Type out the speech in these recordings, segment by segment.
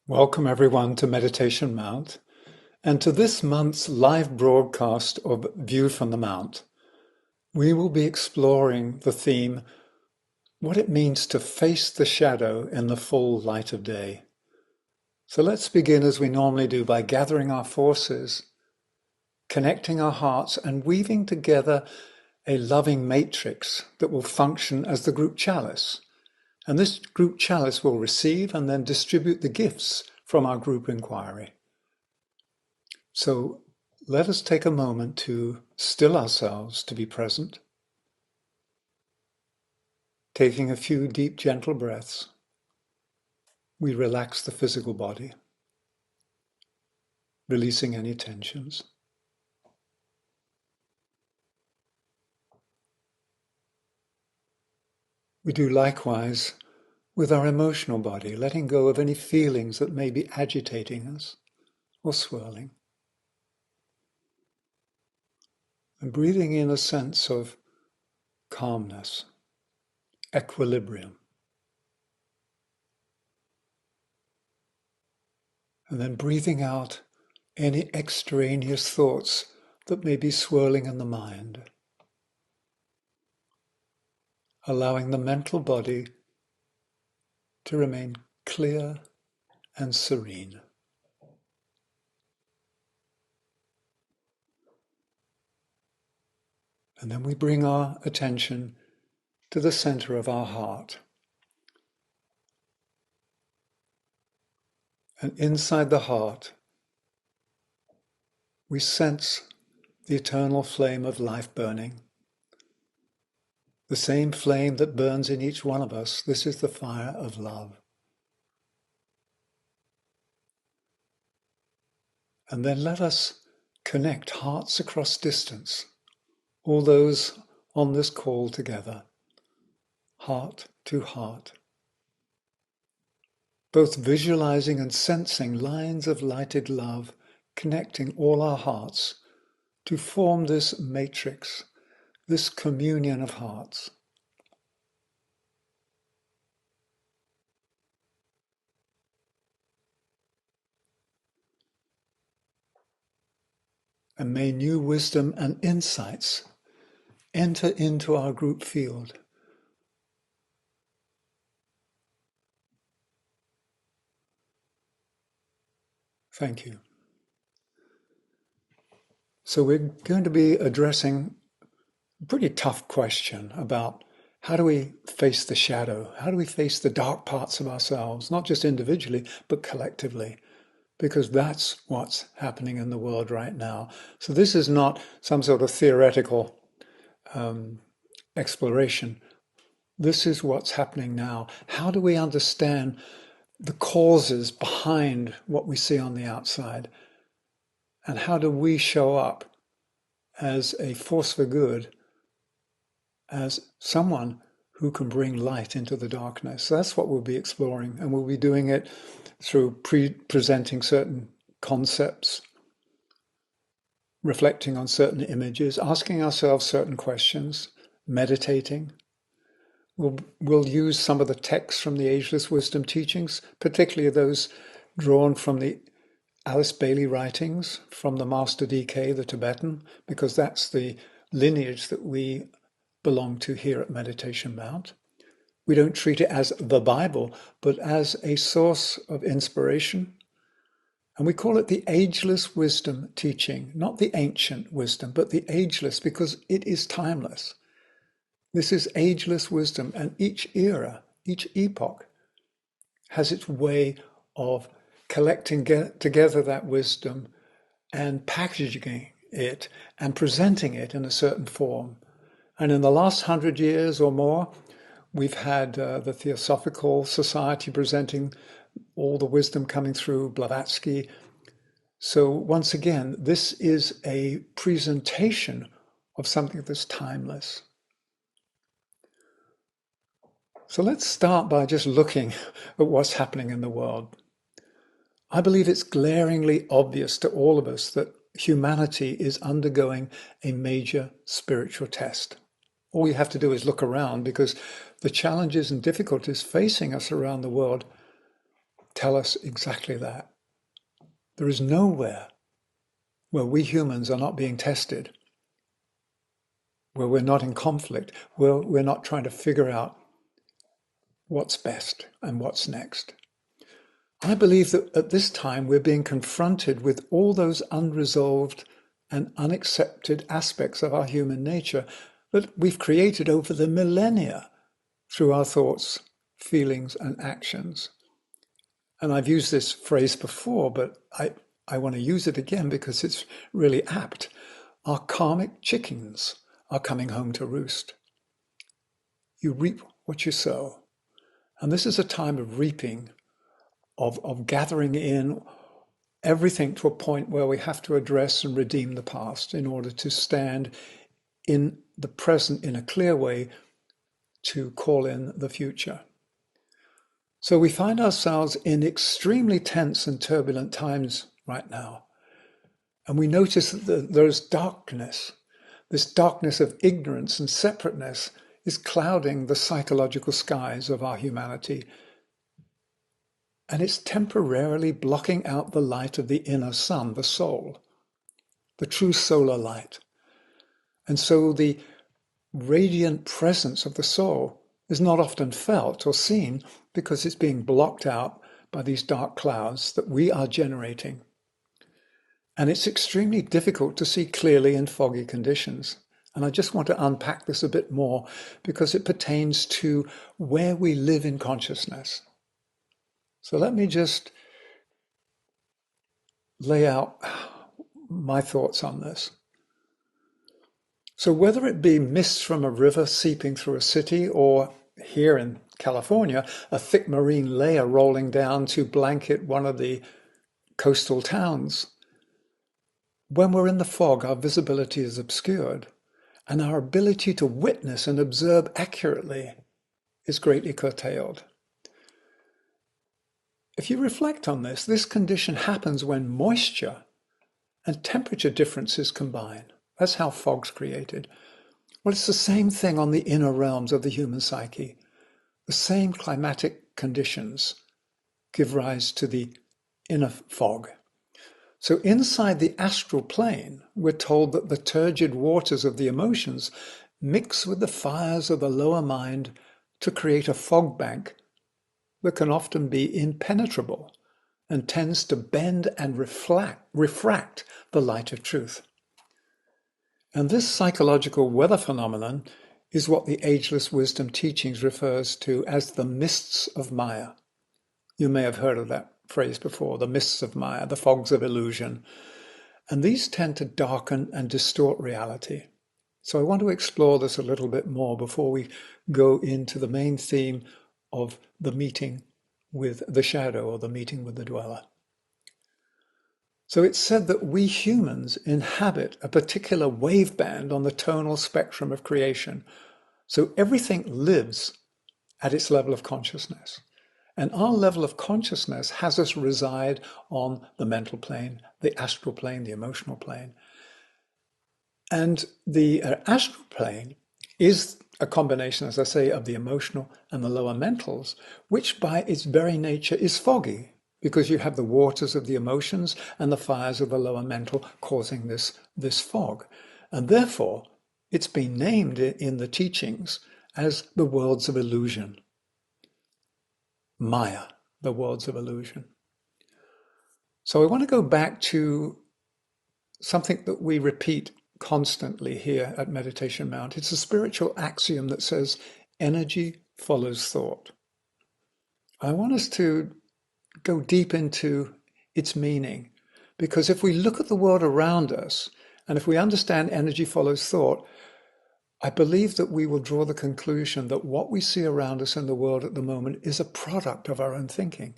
Welcome everyone to Meditation Mount and to this month's live broadcast of View from the Mount. We will be exploring the theme, what it means to face the shadow in the full light of day. So let's begin as we normally do by gathering our forces, connecting our hearts and weaving together a loving matrix that will function as the group chalice. And this group chalice will receive and then distribute the gifts from our group inquiry. So let us take a moment to still ourselves to be present, taking a few deep, gentle breaths. We relax the physical body, releasing any tensions. We do likewise with our emotional body, letting go of any feelings that may be agitating us or swirling. And breathing in a sense of calmness, equilibrium. And then breathing out any extraneous thoughts that may be swirling in the mind. Allowing the mental body to remain clear and serene. And then we bring our attention to the center of our heart. And inside the heart, we sense the eternal flame of life burning. The same flame that burns in each one of us. This is the fire of love. And then let us connect hearts across distance, all those on this call together, heart to heart. Both visualizing and sensing lines of lighted love connecting all our hearts to form this matrix, this communion of hearts. And may new wisdom and insights enter into our group field. Thank you. So we're going to be addressing a pretty tough question about how do we face the shadow? How do we face the dark parts of ourselves, not just individually, but collectively? Because that's what's happening in the world right now. So this is not some sort of theoretical exploration. This is what's happening now. How do we understand the causes behind what we see on the outside? And how do we show up as a force for good, as someone who can bring light into the darkness? So that's what we'll be exploring, and we'll be doing it through presenting certain concepts, reflecting on certain images, asking ourselves certain questions, meditating. We'll use some of the texts from the Ageless Wisdom teachings, particularly those drawn from the Alice Bailey writings, from the Master DK, the Tibetan, because that's the lineage that we belong to here at Meditation Mount. We don't treat it as the Bible, but as a source of inspiration. And we call it the Ageless Wisdom teaching, not the ancient wisdom, but the ageless, because it is timeless. This is ageless wisdom, and each era, each epoch has its way of collecting together that wisdom and packaging it and presenting it in a certain form. And in the last 100 years or more, we've had the Theosophical Society presenting all the wisdom coming through, Blavatsky. So once again, this is a presentation of something that's timeless. So let's start by just looking at what's happening in the world. I believe it's glaringly obvious to all of us that humanity is undergoing a major spiritual test. All you have to do is look around, because the challenges and difficulties facing us around the world tell us exactly that. There is nowhere where we humans are not being tested, where we're not in conflict, where we're not trying to figure out what's best and what's next. I believe that at this time we're being confronted with all those unresolved and unaccepted aspects of our human nature that we've created over the millennia through our thoughts, feelings, and actions. And I've used this phrase before, but I want to use it again because it's really apt. Our karmic chickens are coming home to roost. You reap what you sow. And this is a time of reaping, of gathering in everything to a point where we have to address and redeem the past in order to stand in the present in a clear way to call in the future. So we find ourselves in extremely tense and turbulent times right now. And we notice that there's darkness. This darkness of ignorance and separateness is clouding the psychological skies of our humanity. And it's temporarily blocking out the light of the inner sun, the soul, the true solar light. And so the radiant presence of the soul is not often felt or seen because it's being blocked out by these dark clouds that we are generating. And it's extremely difficult to see clearly in foggy conditions. And I just want to unpack this a bit more because it pertains to where we live in consciousness. So let me just lay out my thoughts on this. So whether it be mist from a river seeping through a city, or here in California, a thick marine layer rolling down to blanket one of the coastal towns, when we're in the fog, our visibility is obscured, and our ability to witness and observe accurately is greatly curtailed. If you reflect on this, this condition happens when moisture and temperature differences combine. That's how fog's created. Well, it's the same thing on the inner realms of the human psyche. The same climatic conditions give rise to the inner fog. So inside the astral plane, we're told that the turgid waters of the emotions mix with the fires of the lower mind to create a fog bank that can often be impenetrable and tends to bend and refract the light of truth. And this psychological weather phenomenon is what the Ageless Wisdom Teachings refers to as the mists of Maya. You may have heard of that phrase before, the mists of Maya, the fogs of illusion. And these tend to darken and distort reality. So I want to explore this a little bit more before we go into the main theme of the meeting with the shadow, or the meeting with the dweller. So it's said that we humans inhabit a particular wave band on the tonal spectrum of creation. So everything lives at its level of consciousness. And our level of consciousness has us reside on the mental plane, the astral plane, the emotional plane. And the astral plane is a combination, as I say, of the emotional and the lower mentals, which by its very nature is foggy, because you have the waters of the emotions and the fires of the lower mental causing this fog. And therefore, it's been named in the teachings as the worlds of illusion. Maya, the worlds of illusion. So I want to go back to something that we repeat constantly here at Meditation Mount. It's a spiritual axiom that says energy follows thought. I want us to go deep into its meaning, because if we look at the world around us and if we understand energy follows thought, I believe that we will draw the conclusion that what we see around us in the world at the moment is a product of our own thinking.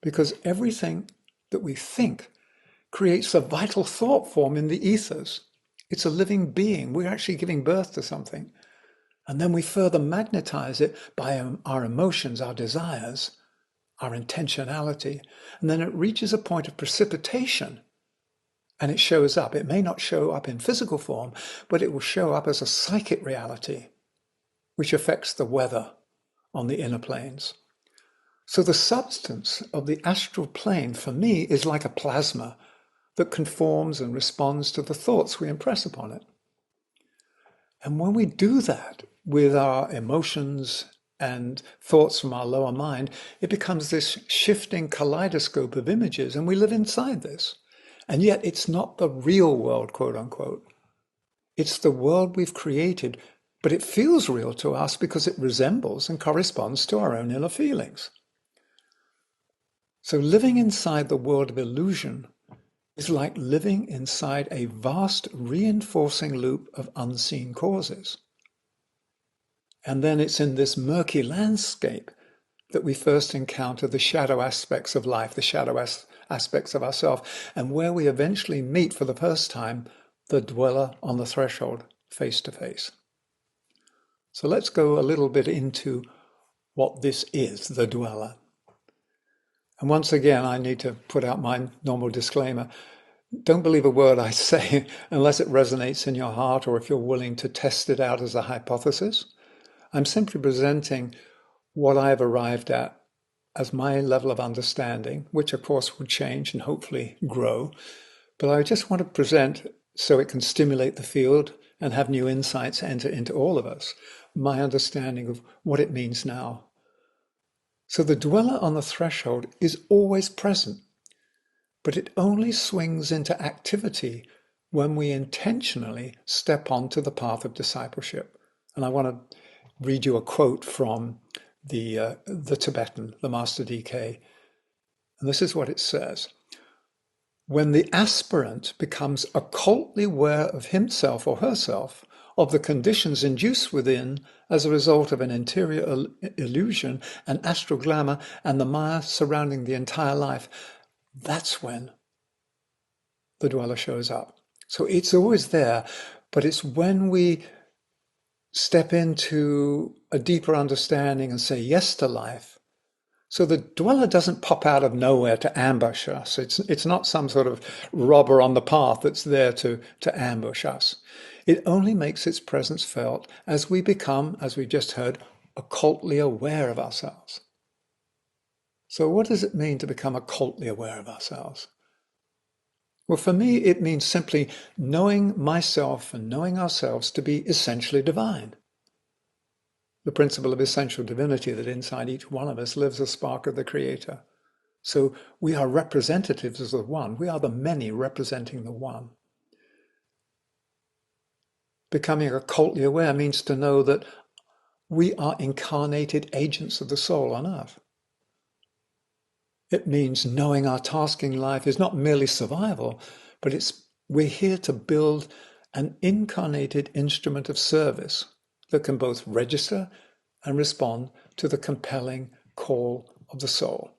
Because everything that we think creates a vital thought form in the ethers. It's a living being. We're actually giving birth to something. And then we further magnetize it by our emotions, our desires, our intentionality. And then it reaches a point of precipitation and it shows up. It may not show up in physical form, but it will show up as a psychic reality, which affects the weather on the inner planes. So the substance of the astral plane for me is like a plasma that conforms and responds to the thoughts we impress upon it. And when we do that with our emotions and thoughts from our lower mind, it becomes this shifting kaleidoscope of images, and we live inside this. And yet it's not the real world, quote unquote. It's the world we've created, but it feels real to us because it resembles and corresponds to our own inner feelings. So living inside the world of illusion is like living inside a vast reinforcing loop of unseen causes. And then it's in this murky landscape that we first encounter the shadow aspects of life, the shadow aspects of ourselves, and where we eventually meet for the first time the dweller on the threshold, face to face. So let's go a little bit into what this is, the dweller. And once again, I need to put out my normal disclaimer. Don't believe a word I say unless it resonates in your heart or if you're willing to test it out as a hypothesis. I'm simply presenting what I've arrived at as my level of understanding, which of course will change and hopefully grow. But I just want to present so it can stimulate the field and have new insights enter into all of us, my understanding of what it means now. So the dweller on the threshold is always present, but it only swings into activity when we intentionally step onto the path of discipleship. And I want to read you a quote from the Tibetan, the Master DK. And this is what it says. When the aspirant becomes occultly aware of himself or herself, of the conditions induced within as a result of an interior illusion, an astral glamour, and the maya surrounding the entire life, that's when the dweller shows up. So it's always there, but it's when we step into a deeper understanding and say yes to life. So the dweller doesn't pop out of nowhere to ambush us. It's not some sort of robber on the path that's there to ambush us. It only makes its presence felt as we become, as we just heard, occultly aware of ourselves. So what does it mean to become occultly aware of ourselves? Well, for me, it means simply knowing myself and knowing ourselves to be essentially divine. The principle of essential divinity that inside each one of us lives a spark of the Creator. So we are representatives of the one. We are the many representing the one. Becoming occultly aware means to know that we are incarnated agents of the soul on earth. It means knowing our task in life is not merely survival, but we're here to build an incarnated instrument of service that can both register and respond to the compelling call of the soul.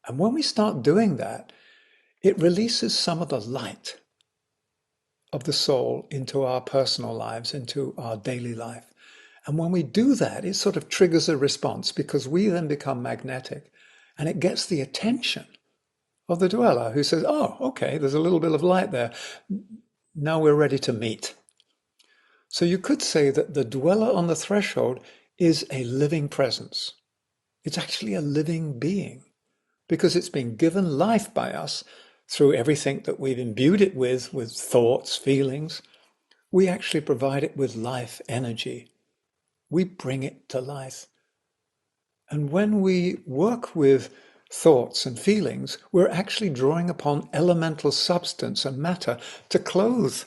And when we start doing that, it releases some of the light of the soul into our personal lives, into our daily life. And when we do that, it sort of triggers a response because we then become magnetic and it gets the attention of the dweller who says, oh, okay, there's a little bit of light there. Now we're ready to meet. So you could say that the dweller on the threshold is a living presence. It's actually a living being because it's been given life by us through everything that we've imbued it with thoughts, feelings. We actually provide it with life energy. We bring it to life. And when we work with thoughts and feelings, we're actually drawing upon elemental substance and matter to clothe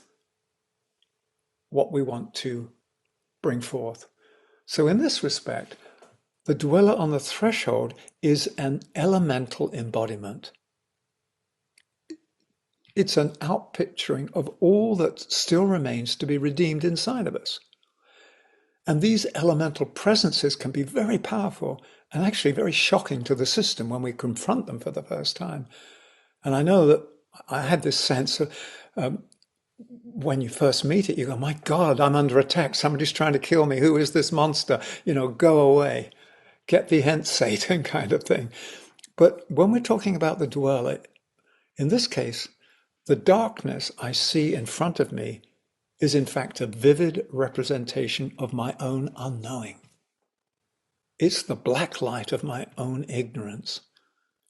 what we want to bring forth. So in this respect, the dweller on the threshold is an elemental embodiment. It's an outpicturing of all that still remains to be redeemed inside of us. And these elemental presences can be very powerful and actually very shocking to the system when we confront them for the first time. And I know that I had this sense of when you first meet it, you go, my God, I'm under attack. Somebody's trying to kill me. Who is this monster? Go away. Get thee hence, Satan, kind of thing. But when we're talking about the dweller, in this case, the darkness I see in front of me is in fact a vivid representation of my own unknowing. It's the black light of my own ignorance,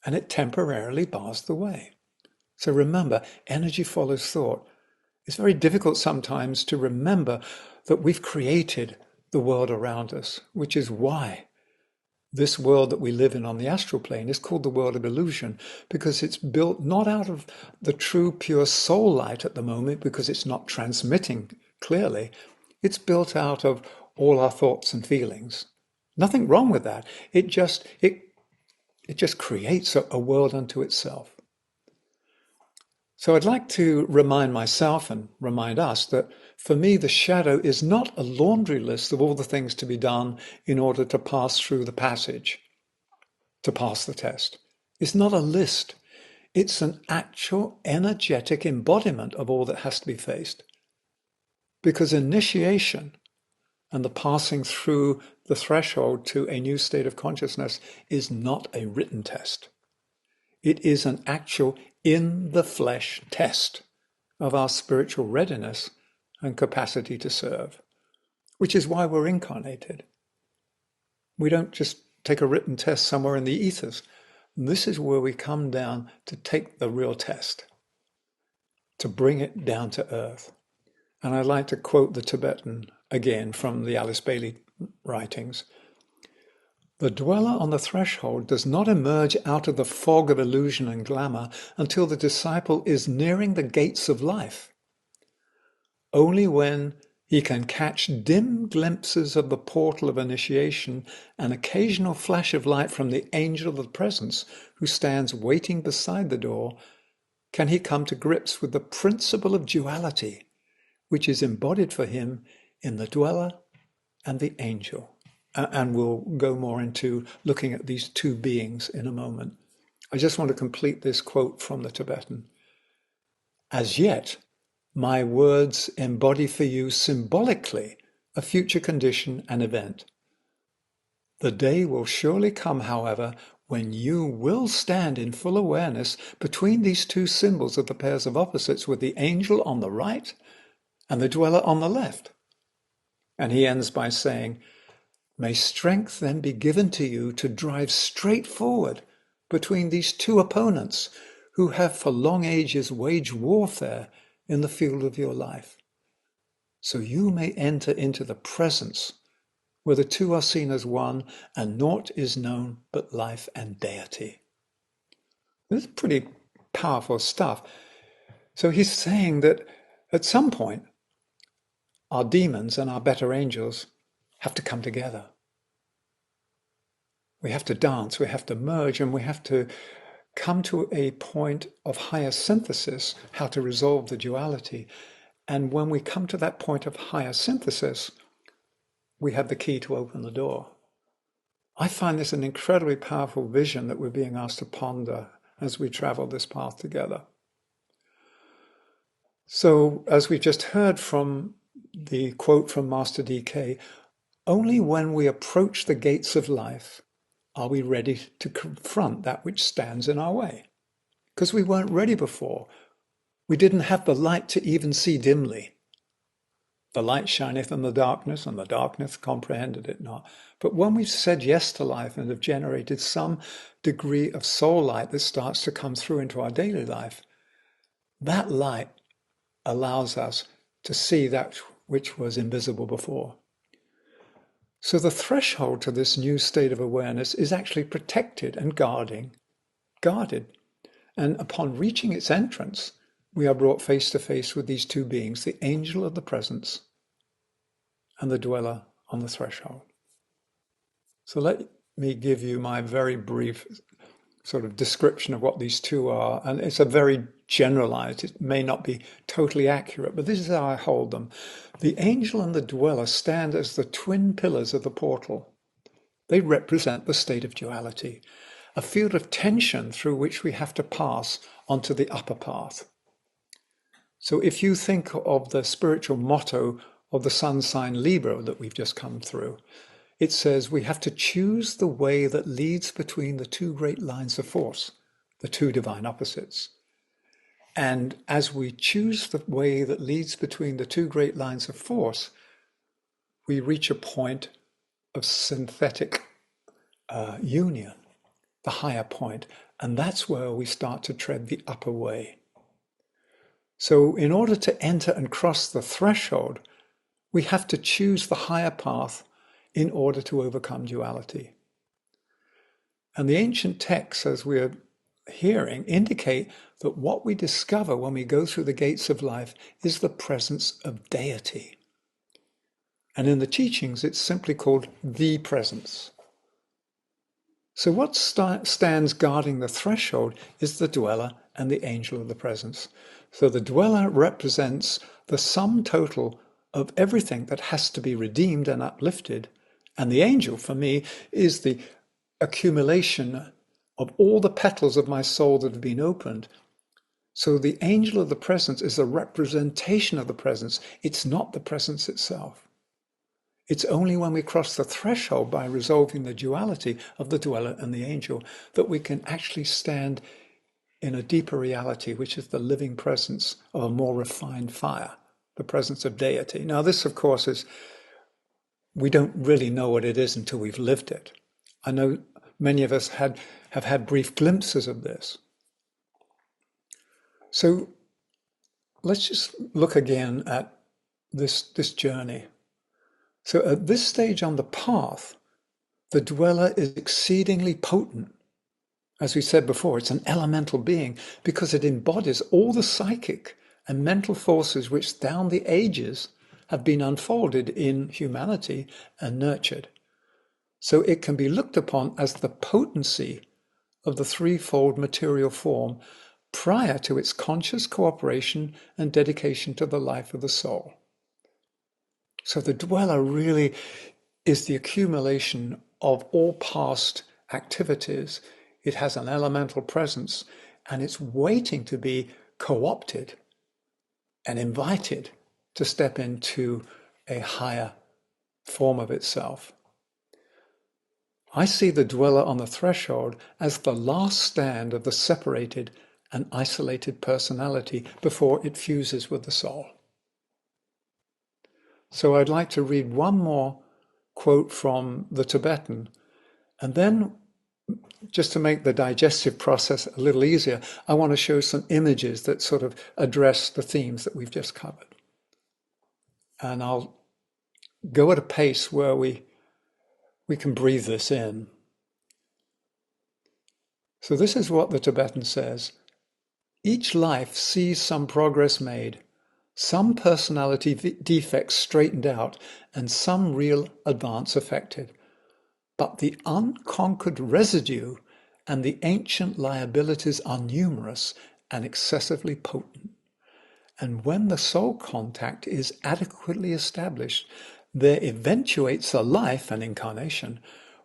and it temporarily bars the way. So remember, energy follows thought. It's very difficult sometimes to remember that we've created the world around us, which is why this world that we live in on the astral plane is called the world of illusion, because it's built not out of the true pure soul light at the moment, because it's not transmitting clearly. It's built out of all our thoughts and feelings. Nothing wrong with that. It just creates a world unto itself. So I'd like to remind myself and remind us that for me, the shadow is not a laundry list of all the things to be done in order to pass through the passage, to pass the test. It's not a list. It's an actual energetic embodiment of all that has to be faced. Because initiation and the passing through the threshold to a new state of consciousness is not a written test. It is an actual in the flesh test of our spiritual readiness and capacity to serve, which is why we're incarnated. We don't just take a written test somewhere in the ethers. This is where we come down to take the real test, to bring it down to earth. And I'd like to quote the Tibetan again from the Alice Bailey writings. The dweller on the threshold does not emerge out of the fog of illusion and glamour until the disciple is nearing the gates of life. Only when he can catch dim glimpses of the portal of initiation, an occasional flash of light from the angel of the presence who stands waiting beside the door, can he come to grips with the principle of duality, which is embodied for him in the dweller and the angel. And we'll go more into looking at these two beings in a moment. I just want to complete this quote from the Tibetan. As yet, my words embody for you symbolically a future condition and event. The day will surely come, however, when you will stand in full awareness between these two symbols of the pairs of opposites, with the angel on the right and the dweller on the left. And he ends by saying, may strength then be given to you to drive straight forward between these two opponents who have for long ages waged warfare in the field of your life, so you may enter into the presence where the two are seen as one and naught is known but life and deity. This is pretty powerful stuff. So he's saying that at some point, our demons and our better angels have to come together. We have to dance, we have to merge, and we have to come to a point of higher synthesis, how to resolve the duality. And when we come to that point of higher synthesis, we have the key to open the door. I find this an incredibly powerful vision that we're being asked to ponder as we travel this path together. So, as we just heard from the quote from Master DK, only when we approach the gates of life are we ready to confront that which stands in our way. Because we weren't ready before. We didn't have the light to even see dimly. The light shineth in the darkness, and the darkness comprehended it not. But when we've said yes to life and have generated some degree of soul light that starts to come through into our daily life, that light allows us to see that which was invisible before. So the threshold to this new state of awareness is actually protected and guarded. And upon reaching its entrance, we are brought face to face with these two beings, the angel of the presence and the dweller on the threshold. So let me give you my very brief sort of description of what these two are. And it's a very generalized, it may not be totally accurate, but this is how I hold them. The angel and the dweller stand as the twin pillars of the portal. They represent the state of duality, a field of tension through which we have to pass onto the upper path. So if you think of the spiritual motto of the sun sign Libra that we've just come through, it says we have to choose the way that leads between the two great lines of force, the two divine opposites. And as we choose the way that leads between the two great lines of force, we reach a point of synthetic union, the higher point, and that's where we start to tread the upper way. So in order to enter and cross the threshold, we have to choose the higher path in order to overcome duality. And the ancient texts, as we're hearing, indicate that what we discover when we go through the gates of life is the presence of deity. And in the teachings, it's simply called the presence. So what stands guarding the threshold is the dweller and the angel of the presence. So the dweller represents the sum total of everything that has to be redeemed and uplifted. And the angel, for me, is the accumulation of all the petals of my soul that have been opened. So the angel of the presence is a representation of the presence. It's not the presence itself. It's only when we cross the threshold by resolving the duality of the dweller and the angel that we can actually stand in a deeper reality, which is the living presence of a more refined fire, the presence of deity. Now, this, of course, we don't really know what it is until we've lived it. I know many of us have had brief glimpses of this. So let's just look again at this journey. So at this stage on the path, the dweller is exceedingly potent. As we said before, it's an elemental being because it embodies all the psychic and mental forces which down the ages have been unfolded in humanity and nurtured. So it can be looked upon as the potency of the threefold material form prior to its conscious cooperation and dedication to the life of the soul. So the dweller really is the accumulation of all past activities. It has an elemental presence and it's waiting to be co-opted and invited to step into a higher form of itself. I see the dweller on the threshold as the last stand of the separated and isolated personality before it fuses with the soul. So I'd like to read one more quote from the Tibetan, and then just to make the digestive process a little easier, I want to show some images that sort of address the themes that we've just covered. And I'll go at a pace where we can breathe this in. So this is what the Tibetan says. Each life sees some progress made, some personality defects straightened out, and some real advance effected. But the unconquered residue and the ancient liabilities are numerous and excessively potent. And when the soul contact is adequately established, there eventuates a life, an incarnation,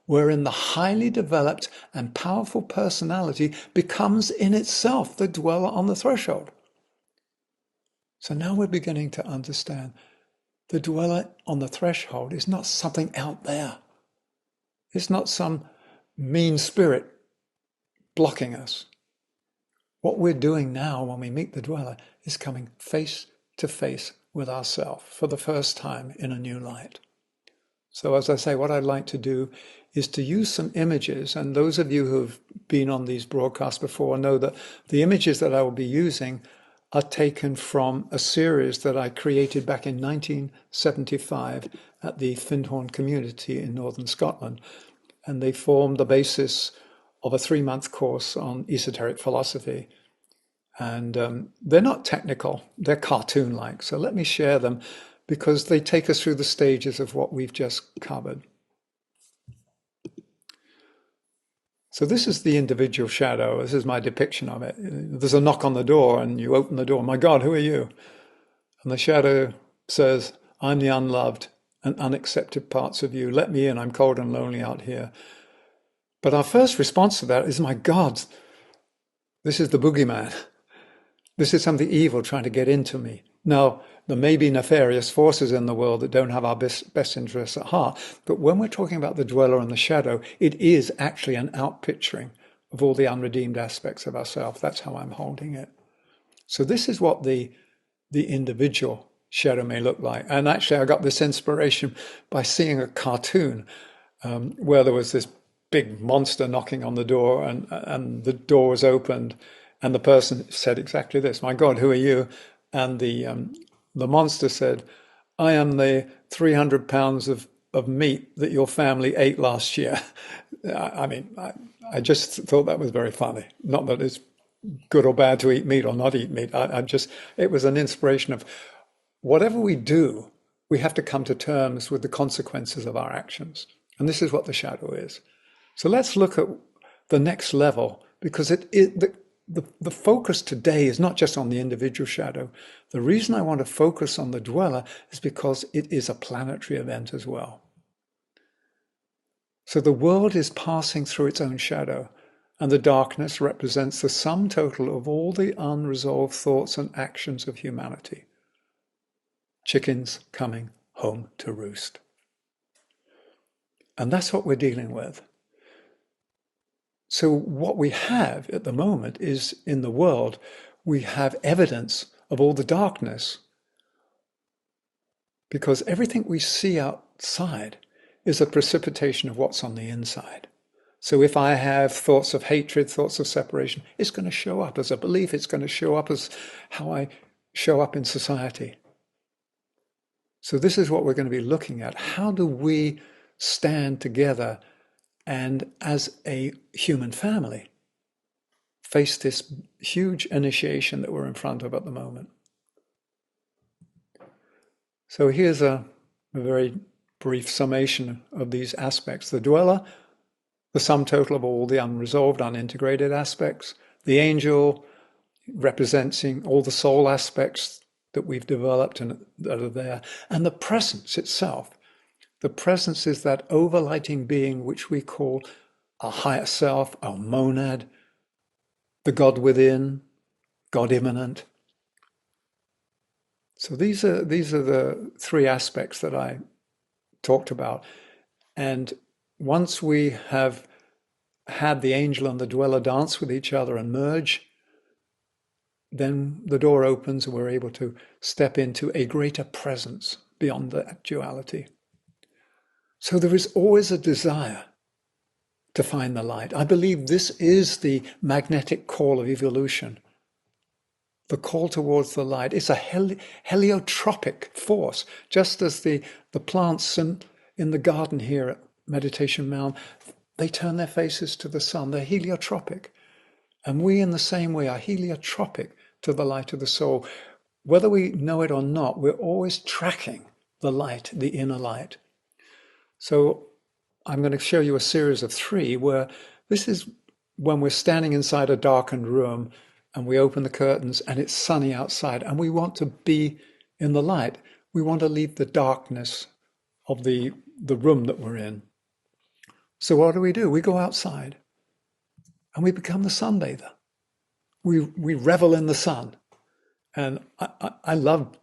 wherein the highly developed and powerful personality becomes in itself the dweller on the threshold. So now we're beginning to understand the dweller on the threshold is not something out there. It's not some mean spirit blocking us. What we're doing now when we meet the dweller is coming face to face with ourselves for the first time in a new light. So as I say, what I'd like to do is to use some images, and those of you who've been on these broadcasts before know that the images that I will be using are taken from a series that I created back in 1975 at the Findhorn community in northern Scotland. And they formed the basis of a 3-month course on esoteric philosophy. And they're not technical, they're cartoon-like. So let me share them because they take us through the stages of what we've just covered. So this is the individual shadow. This is my depiction of it. There's a knock on the door and you open the door. My God, who are you? And the shadow says, I'm the unloved and unaccepted parts of you. Let me in. I'm cold and lonely out here. But our first response to that is, my God, this is the boogeyman. This is something evil trying to get into me. Now, there may be nefarious forces in the world that don't have our best interests at heart, but when we're talking about the dweller and the shadow, it is actually an outpicturing of all the unredeemed aspects of ourselves. That's how I'm holding it. So this is what the individual shadow may look like. And actually, I got this inspiration by seeing a cartoon where there was this big monster knocking on the door, and the door was opened, and the person said exactly this: "My God, who are you?" And the monster said, "I am the 300 pounds of meat that your family ate last year." I mean, I just thought that was very funny. Not that it's good or bad to eat meat or not eat meat. It was an inspiration of whatever we do, we have to come to terms with the consequences of our actions. And this is what the shadow is. So let's look at the next level, because the focus today is not just on the individual shadow. The reason I want to focus on the dweller is because it is a planetary event as well. So the world is passing through its own shadow, and the darkness represents the sum total of all the unresolved thoughts and actions of humanity. Chickens coming home to roost. And that's what we're dealing with. So what we have at the moment is, in the world, we have evidence of all the darkness, because everything we see outside is a precipitation of what's on the inside. So if I have thoughts of hatred, thoughts of separation, it's going to show up as a belief. It's going to show up as how I show up in society. So this is what we're going to be looking at. How do we stand together and, as a human family, face this huge initiation that we're in front of at the moment? So here's a very brief summation of these aspects. The dweller, the sum total of all the unresolved, unintegrated aspects. The angel, representing all the soul aspects that we've developed and that are there. And the presence itself. The presence is that overlighting being which we call our higher self, our monad, the God within, God immanent. So these are the three aspects that I talked about. And once we have had the angel and the dweller dance with each other and merge, then the door opens and we're able to step into a greater presence beyond that duality. So there is always a desire to find the light. I believe this is the magnetic call of evolution. The call towards the light. It's a heliotropic force, just as the plants in the garden here at Meditation Mound, they turn their faces to the sun. They're heliotropic. And we, in the same way, are heliotropic to the light of the soul. Whether we know it or not, we're always tracking the light, the inner light. So I'm going to show you a series of three where this is when we're standing inside a darkened room and we open the curtains and it's sunny outside and we want to be in the light. We want to leave the darkness of the room that we're in. So what do? We go outside and we become the sunbather. We revel in the sun. And I love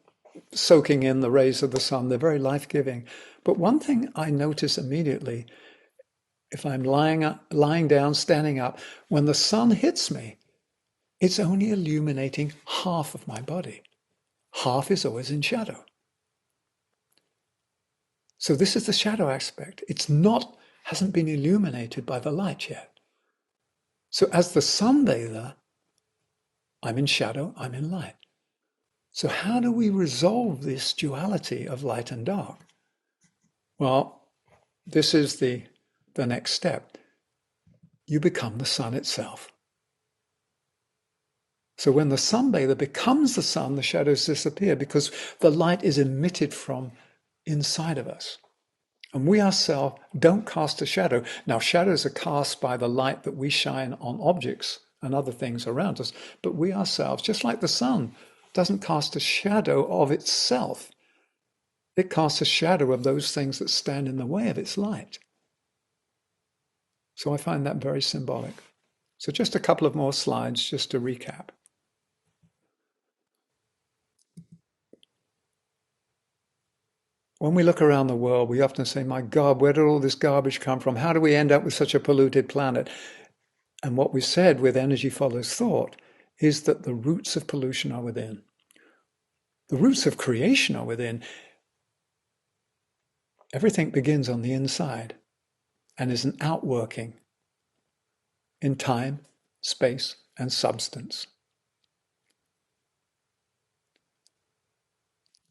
soaking in the rays of the sun. They're very life-giving. But one thing I notice immediately, if I'm lying down, standing up, when the sun hits me, it's only illuminating half of my body. Half is always in shadow. So this is the shadow aspect. Hasn't been illuminated by the light yet. So as the sunbather, I'm in shadow, I'm in light. So how do we resolve this duality of light and dark? Well, this is the next step. You become the sun itself. So when the sunbather becomes the sun, the shadows disappear because the light is emitted from inside of us. And we ourselves don't cast a shadow. Now, shadows are cast by the light that we shine on objects and other things around us. But we ourselves, just like the sun, doesn't cast a shadow of itself. It casts a shadow of those things that stand in the way of its light. So I find that very symbolic. So just a couple of more slides just to recap. When we look around the world, we often say, my God, where did all this garbage come from? How do we end up with such a polluted planet? And what we said with Energy Follows Thought is that the roots of pollution are within. The roots of creation are within. Everything begins on the inside. and is an outworking in time, space, and substance.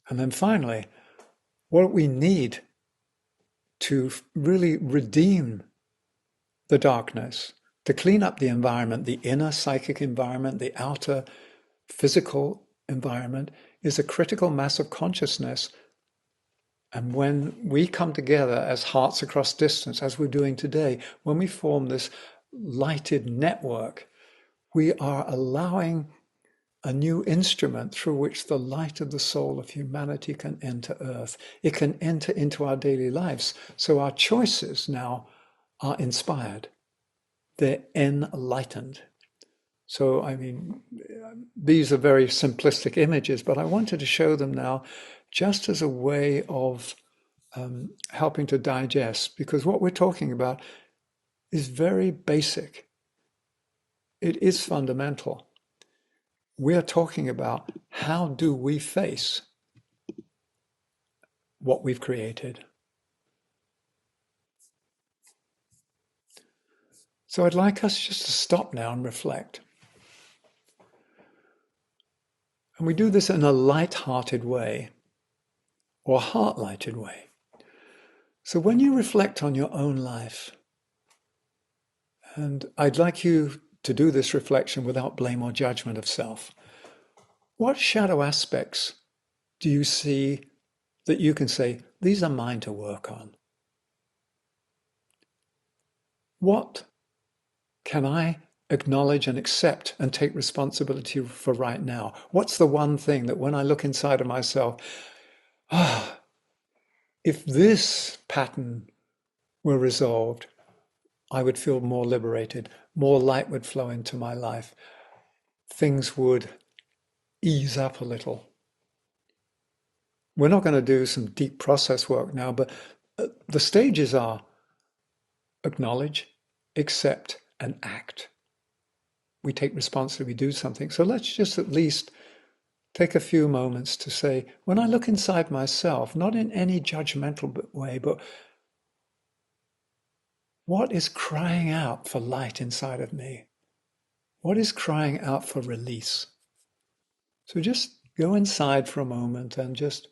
And then finally, what we need to really redeem the darkness, to clean up the environment, the inner psychic environment, the outer physical environment, is a critical mass of consciousness. And when we come together as hearts across distance, as we're doing today, when we form this lighted network, we are allowing a new instrument through which the light of the soul of humanity can enter Earth. It can enter into our daily lives. So our choices now are inspired. They're enlightened. So, I mean, these are very simplistic images, but I wanted to show them now just as a way of helping to digest, because what we're talking about is very basic. It is fundamental. We are talking about how do we face what we've created. So I'd like us just to stop now and reflect. And we do this in a light-hearted way or heart-lighted way. So when you reflect on your own life, and I'd like you to do this reflection without blame or judgment of self, what shadow aspects do you see that you can say, these are mine to work on? What can I acknowledge and accept and take responsibility for right now? What's the one thing that when I look inside of myself, if this pattern were resolved, I would feel more liberated, more light would flow into my life, things would ease up a little. We're not going to do some deep process work now, but the stages are acknowledge, accept, and act. We take responsibility, we do something. So let's just at least take a few moments to say, when I look inside myself, not in any judgmental way, but what is crying out for light inside of me? What is crying out for release? So just go inside for a moment and just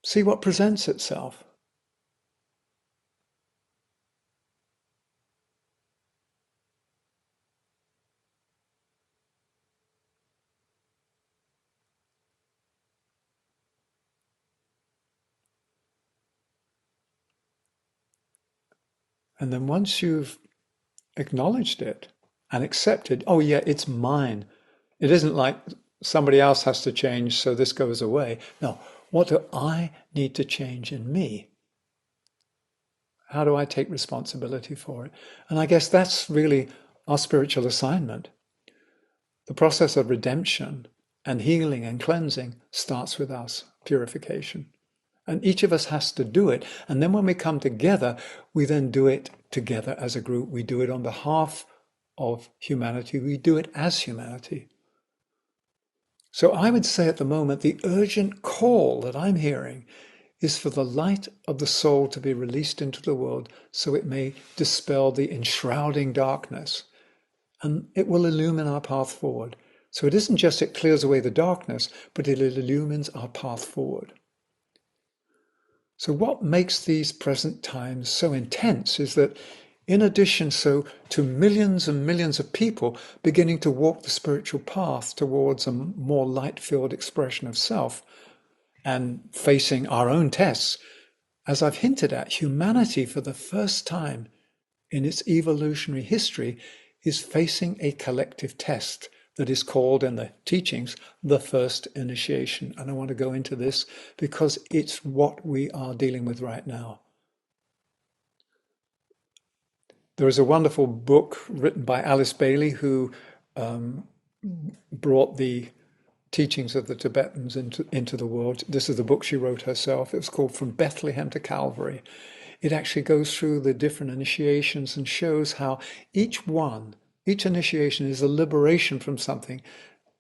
see what presents itself. And then once you've acknowledged it and accepted, oh yeah, it's mine. It isn't like somebody else has to change so this goes away. No, what do I need to change in me? How do I take responsibility for it? And I guess that's really our spiritual assignment. The process of redemption and healing and cleansing starts with us, purification. And each of us has to do it. And then when we come together, we then do it together as a group. We do it on behalf of humanity. We do it as humanity. So I would say at the moment, the urgent call that I'm hearing is for the light of the soul to be released into the world so it may dispel the enshrouding darkness. And it will illumine our path forward. So it isn't just it clears away the darkness, but it illumines our path forward. So what makes these present times so intense is that in addition to millions and millions of people beginning to walk the spiritual path towards a more light-filled expression of self and facing our own tests, as I've hinted at, humanity for the first time in its evolutionary history is facing a collective test that is called in the teachings the first initiation. And I want to go into this because it's what we are dealing with right now. There is a wonderful book written by Alice Bailey who brought the teachings of the Tibetans into the world. This is the book she wrote herself. It was called From Bethlehem to Calvary. It actually goes through the different initiations and shows how each initiation is a liberation from something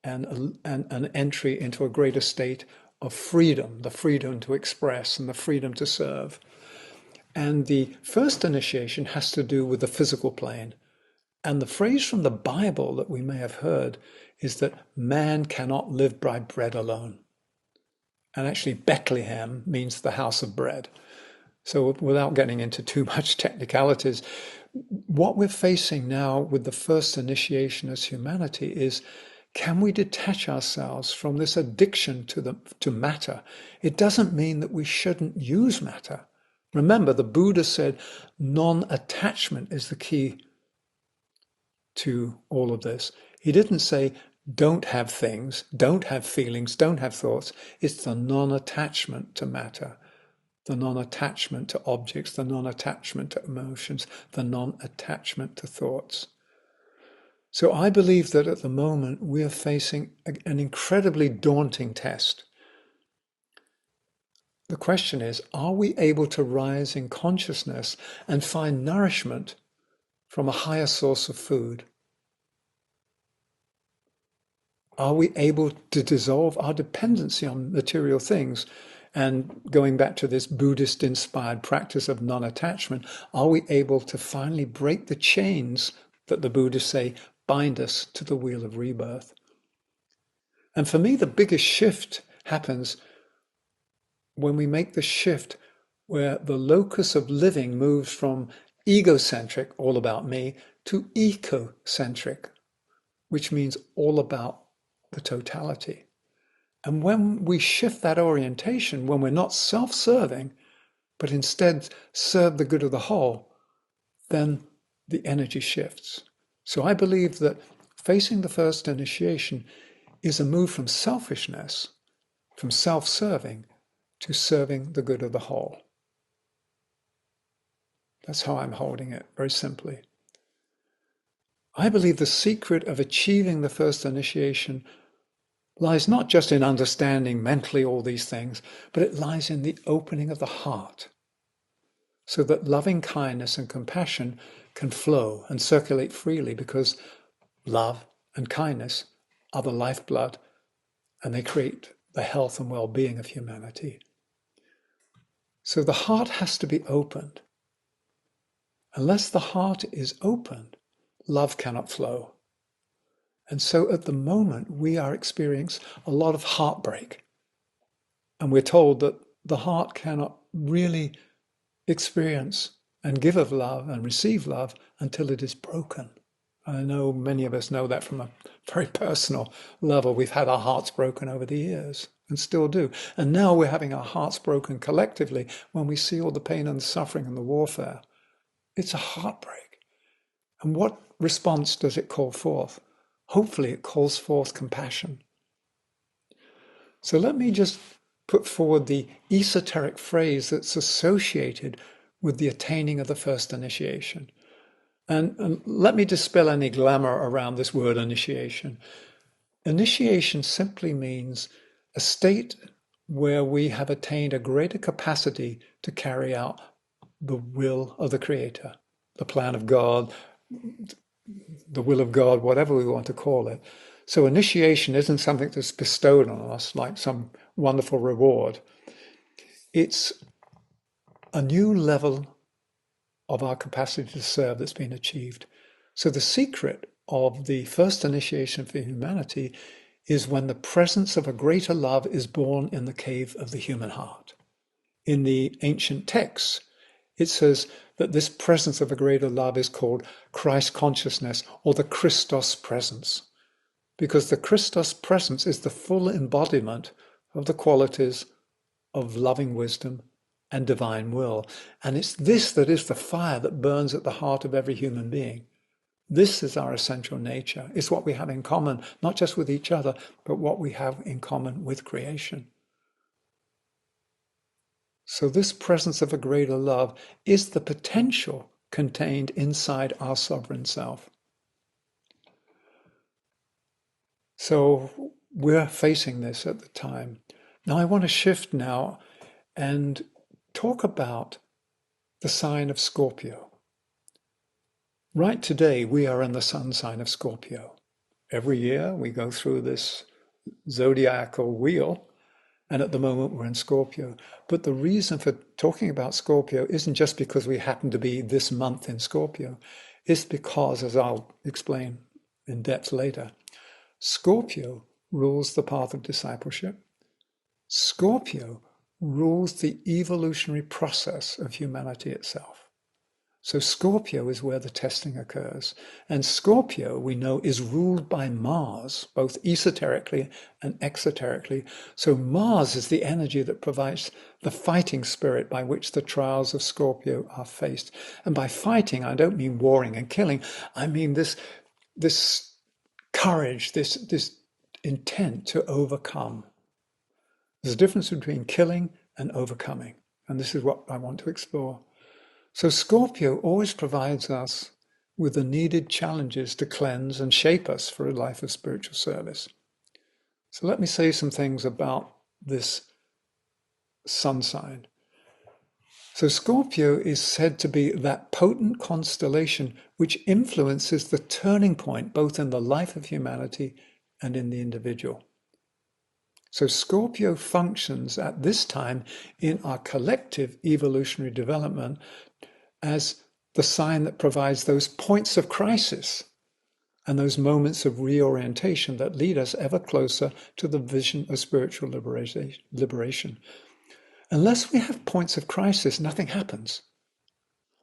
and an entry into a greater state of freedom, the freedom to express and the freedom to serve. And the first initiation has to do with the physical plane. And the phrase from the Bible that we may have heard is that man cannot live by bread alone. And actually, Bethlehem means the house of bread. So without getting into too much technicalities, what we're facing now with the first initiation as humanity is, can we detach ourselves from this addiction to matter? It doesn't mean that we shouldn't use matter. Remember, the Buddha said non-attachment is the key to all of this. He didn't say don't have things, don't have feelings, don't have thoughts. It's the non-attachment to matter, the non-attachment to objects, the non-attachment to emotions, the non-attachment to thoughts. So I believe that at the moment we are facing an incredibly daunting test. The question is, are we able to rise in consciousness and find nourishment from a higher source of food? Are we able to dissolve our dependency on material things? And going back to this Buddhist-inspired practice of non-attachment, are we able to finally break the chains that the Buddhists say bind us to the wheel of rebirth? And for me, the biggest shift happens when we make the shift where the locus of living moves from egocentric, all about me, to ecocentric, which means all about the totality. And when we shift that orientation, when we're not self-serving, but instead serve the good of the whole, then the energy shifts. So I believe that facing the first initiation is a move from selfishness, from self-serving, to serving the good of the whole. That's how I'm holding it, very simply. I believe the secret of achieving the first initiation lies not just in understanding mentally all these things, but it lies in the opening of the heart, so that loving kindness and compassion can flow and circulate freely, because love and kindness are the lifeblood and they create the health and well-being of humanity. So the heart has to be opened. Unless the heart is opened, love cannot flow. And so at the moment, we are experiencing a lot of heartbreak. And we're told that the heart cannot really experience and give of love and receive love until it is broken. I know many of us know that from a very personal level. We've had our hearts broken over the years and still do. And now we're having our hearts broken collectively when we see all the pain and the suffering and the warfare. It's a heartbreak. And what response does it call forth? Hopefully it calls forth compassion. So let me just put forward the esoteric phrase that's associated with the attaining of the first initiation. And let me dispel any glamour around this word initiation. Initiation simply means a state where we have attained a greater capacity to carry out the will of the Creator, the plan of God, the will of God, whatever we want to call it. So initiation isn't something that's bestowed on us like some wonderful reward. It's a new level of our capacity to serve that's been achieved. So the secret of the first initiation for humanity is when the presence of a greater love is born in the cave of the human heart. In the ancient texts, it says that this presence of a greater love is called Christ consciousness, or the Christos presence, because the Christos presence is the full embodiment of the qualities of loving wisdom and divine will. And it's this that is the fire that burns at the heart of every human being. This is our essential nature. It's what we have in common, not just with each other, but what we have in common with creation. So this presence of a greater love is the potential contained inside our sovereign self. So we're facing this at the time. Now I want to shift now and talk about the sign of Scorpio. Right today, we are in the sun sign of Scorpio. Every year we go through this zodiacal wheel, And at the moment we're in Scorpio. But the reason for talking about Scorpio isn't just because we happen to be this month in Scorpio. It's because, as I'll explain in depth later, Scorpio rules the path of discipleship. Scorpio rules the evolutionary process of humanity itself. So Scorpio is where the testing occurs. And Scorpio, we know, is ruled by Mars, both esoterically and exoterically. So Mars is the energy that provides the fighting spirit by which the trials of Scorpio are faced. And by fighting, I don't mean warring and killing. I mean this courage, this intent to overcome. There's a difference between killing and overcoming. And this is what I want to explore. So Scorpio always provides us with the needed challenges to cleanse and shape us for a life of spiritual service. So let me say some things about this sun sign. So Scorpio is said to be that potent constellation which influences the turning point both in the life of humanity and in the individual. So Scorpio functions at this time in our collective evolutionary development as the sign that provides those points of crisis and those moments of reorientation that lead us ever closer to the vision of spiritual liberation. Unless we have points of crisis, nothing happens.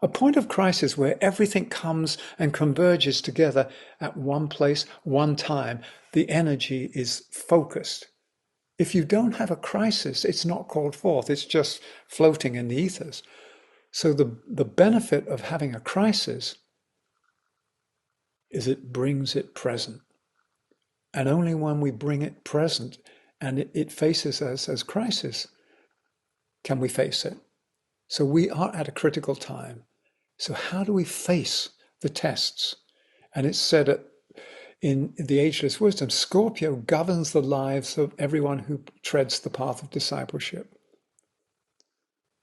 A point of crisis where everything comes and converges together at one place, one time, the energy is focused. If you don't have a crisis, it's not called forth, it's just floating in the ethers. So the benefit of having a crisis is it brings it present. And only when we bring it present and it faces us as crisis, can we face it. So we are at a critical time. So how do we face the tests? And it's said in the Ageless Wisdom, Scorpio governs the lives of everyone who treads the path of discipleship.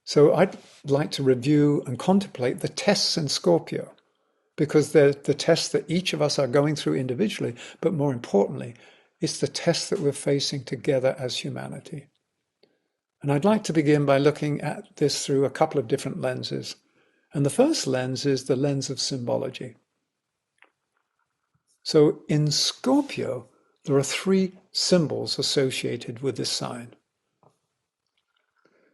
So I'd like to review and contemplate the tests in Scorpio, because they're the tests that each of us are going through individually, but more importantly, it's the tests that we're facing together as humanity. And I'd like to begin by looking at this through a couple of different lenses. And the first lens is the lens of symbology. So in Scorpio, there are 3 symbols associated with this sign.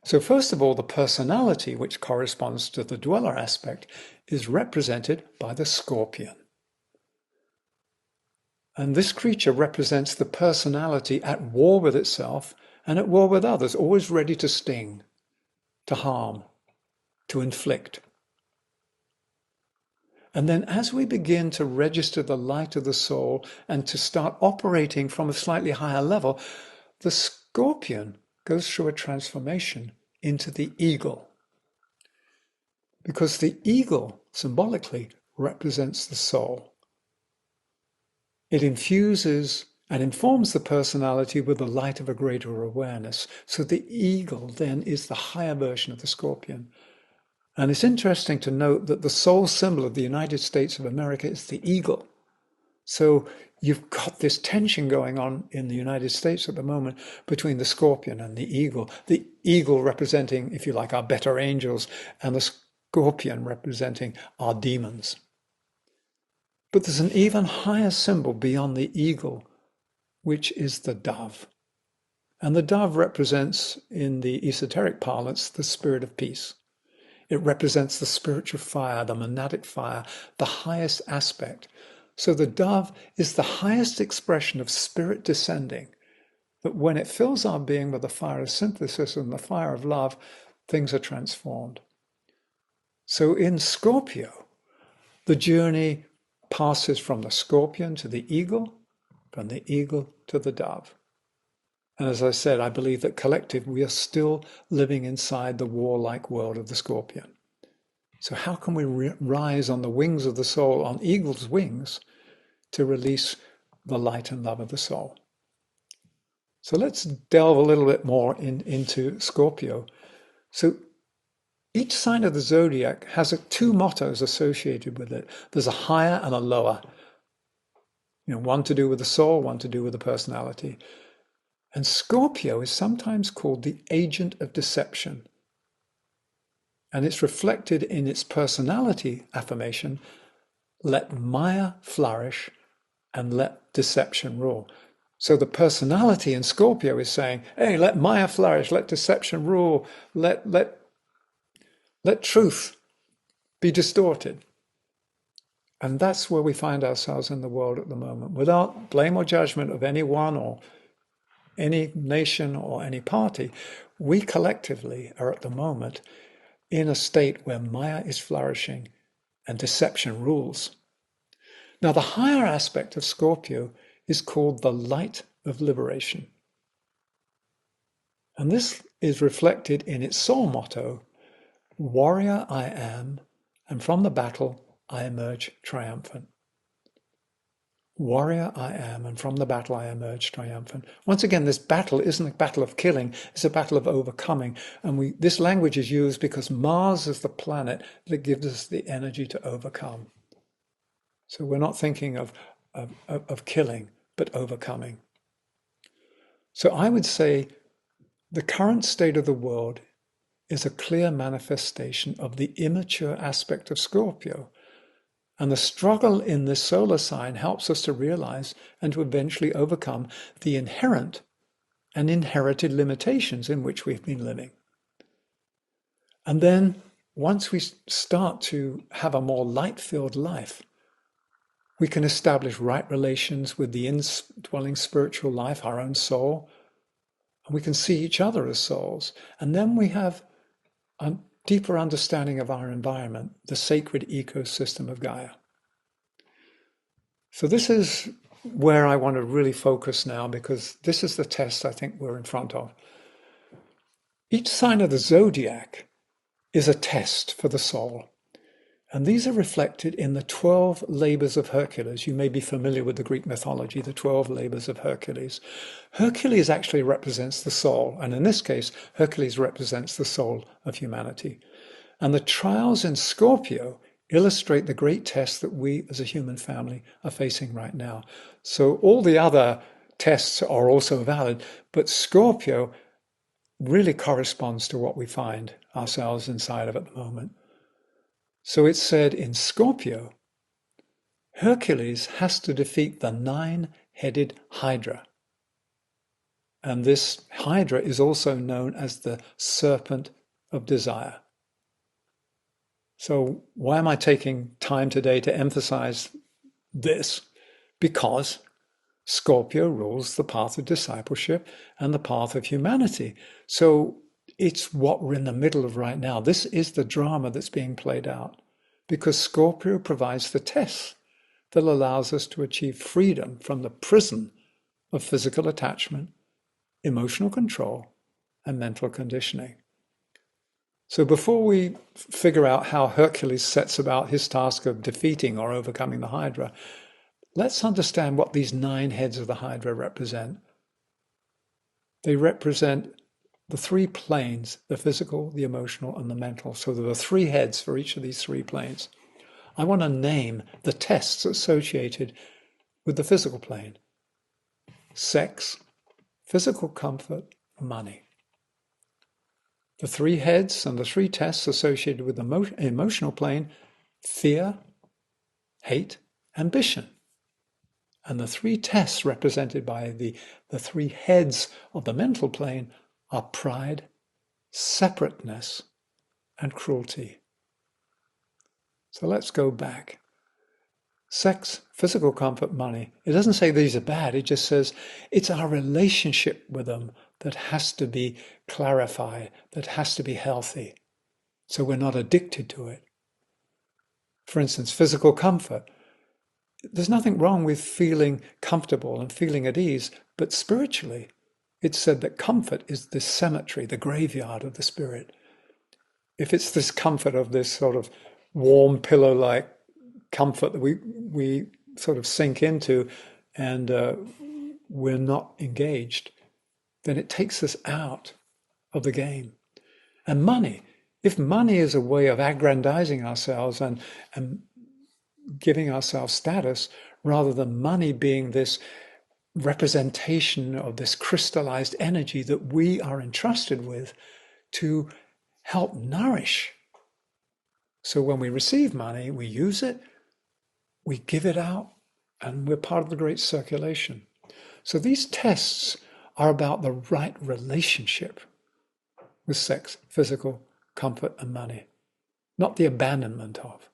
So first of all, the personality, which corresponds to the dweller aspect, is represented by the scorpion. And this creature represents the personality at war with itself and at war with others, always ready to sting, to harm, to inflict. And then as we begin to register the light of the soul and to start operating from a slightly higher level, the scorpion goes through a transformation into the eagle. Because the eagle, symbolically, represents the soul. It infuses and informs the personality with the light of a greater awareness. So the eagle then is the higher version of the scorpion. And it's interesting to note that the soul symbol of the United States of America is the eagle. So you've got this tension going on in the United States at the moment between the scorpion and the eagle representing, if you like, our better angels, and the scorpion representing our demons. But there's an even higher symbol beyond the eagle, which is the dove. And the dove represents, in the esoteric parlance, the spirit of peace. It represents the spiritual fire, the monadic fire, the highest aspect. So the dove is the highest expression of spirit descending, that when it fills our being with the fire of synthesis and the fire of love, things are transformed. So in Scorpio, the journey passes from the scorpion to the eagle, from the eagle to the dove. And as I said, I believe that collectively we are still living inside the warlike world of the scorpion. So how can we rise on the wings of the soul, on eagle's wings, to release the light and love of the soul? So let's delve a little bit more into Scorpio. So each sign of the zodiac has 2 mottos associated with it. There's a higher and a lower. One to do with the soul, one to do with the personality. And Scorpio is sometimes called the agent of deception. And it's reflected in its personality affirmation, let Maya flourish and let deception rule. So the personality in Scorpio is saying, hey, let Maya flourish, let deception rule, let truth be distorted. And that's where we find ourselves in the world at the moment, without blame or judgment of anyone or any nation or any party. We collectively are at the moment in a state where Maya is flourishing and deception rules. Now, the higher aspect of Scorpio is called the light of liberation. And this is reflected in its soul motto, warrior I am, and from the battle I emerge triumphant. Warrior I am, and from the battle I emerge triumphant. Once again, this battle isn't a battle of killing, it's a battle of overcoming. And this language is used because Mars is the planet that gives us the energy to overcome. So we're not thinking of killing, but overcoming. So I would say the current state of the world is a clear manifestation of the immature aspect of Scorpio. And the struggle in this solar sign helps us to realize and to eventually overcome the inherent and inherited limitations in which we've been living. And then once we start to have a more light-filled life, we can establish right relations with the indwelling spiritual life, our own soul, and we can see each other as souls. And then we have a deeper understanding of our environment, the sacred ecosystem of Gaia. So this is where I want to really focus now, because this is the test I think we're in front of. Each sign of the zodiac is a test for the soul. And these are reflected in the 12 labors of Hercules. You may be familiar with the Greek mythology, the 12 labors of Hercules. Hercules actually represents the soul. And in this case, Hercules represents the soul of humanity. And the trials in Scorpio illustrate the great test that we as a human family are facing right now. So all the other tests are also valid, but Scorpio really corresponds to what we find ourselves inside of at the moment. So it's said in Scorpio, Hercules has to defeat the 9-headed Hydra. And this Hydra is also known as the serpent of desire. So why am I taking time today to emphasize this? Because Scorpio rules the path of discipleship and the path of humanity. So it's what we're in the middle of right now. This is the drama that's being played out, because Scorpio provides the test that allows us to achieve freedom from the prison of physical attachment, emotional control, and mental conditioning. So before we figure out how Hercules sets about his task of defeating or overcoming the Hydra, let's understand what these 9 heads of the Hydra represent. They represent the 3 planes, the physical, the emotional, and the mental. So there are 3 heads for each of these 3 planes. I want to name the tests associated with the physical plane: sex, physical comfort, money. The 3 heads and the 3 tests associated with the emotional plane: fear, hate, ambition. And the 3 tests represented by the 3 heads of the mental plane are pride, separateness, and cruelty. So let's go back. Sex, physical comfort, money. It doesn't say these are bad. It just says it's our relationship with them that has to be clarified, that has to be healthy, so we're not addicted to it. For instance, physical comfort. There's nothing wrong with feeling comfortable and feeling at ease, but spiritually, it's said that comfort is the cemetery, the graveyard of the spirit. If it's this comfort of this sort of warm pillow-like comfort that we sort of sink into and we're not engaged, then it takes us out of the game. And money, if money is a way of aggrandizing ourselves and giving ourselves status, rather than money being this representation of this crystallized energy that we are entrusted with to help nourish. So when we receive money, we use it, we give it out, and we're part of the great circulation. So these tests are about the right relationship with sex, physical, comfort, and money, not the abandonment of.